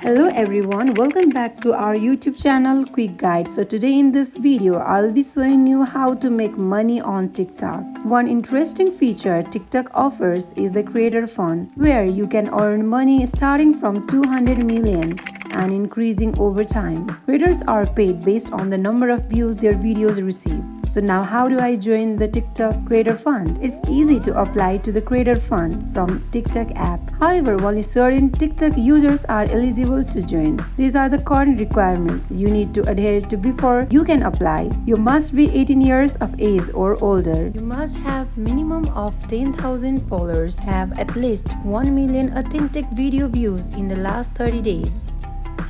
Hello everyone, welcome back to our YouTube channel Quick Guide. So today in this video, I'll be showing you how to make money on TikTok. One interesting feature TikTok offers is the Creator Fund, where you can earn money starting from 200 million and increasing over time. Creators are paid based on the number of views their videos receive. So now how do I join the TikTok Creator Fund? It's easy to apply to the Creator Fund from TikTok app. However, only certain TikTok users are eligible to join. These are the current requirements you need to adhere to before you can apply. You must be 18 years of age or older. You must have minimum of 10,000 followers, have at least 1 million authentic video views in the last 30 days.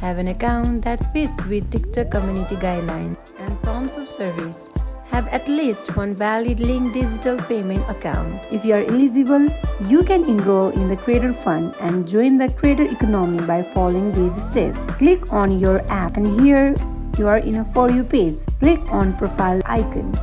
Have an account that fits with TikTok community guidelines and terms of service. Have at least one valid link digital payment account. If you are eligible, you can enroll in the Creator Fund and join the creator economy by following these steps. Click on your app and here you are in a For You page. Click on profile icon.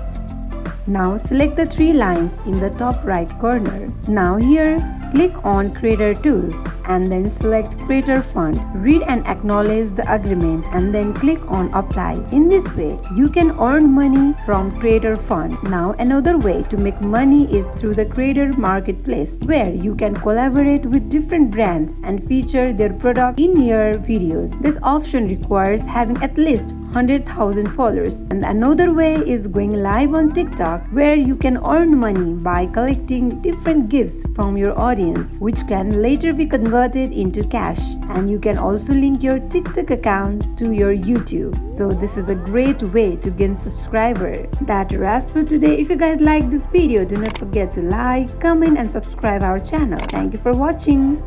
Now select the three lines in the top right corner. Now here, click on Creator Tools and then select Creator Fund. Read and acknowledge the agreement and then click on Apply. In this way, you can earn money from Creator Fund. Now another way to make money is through the Creator Marketplace, where you can collaborate with different brands and feature their product in your videos. This option requires having at least 100,000 followers. And another way is going live on TikTok, where you can earn money by collecting different gifts from your audience, which can later be converted into cash. And you can also link your TikTok account to your YouTube. So this is a great way to gain subscriber. That wraps for today. If you guys like this video, do not forget to like, comment and subscribe our channel. Thank you for watching.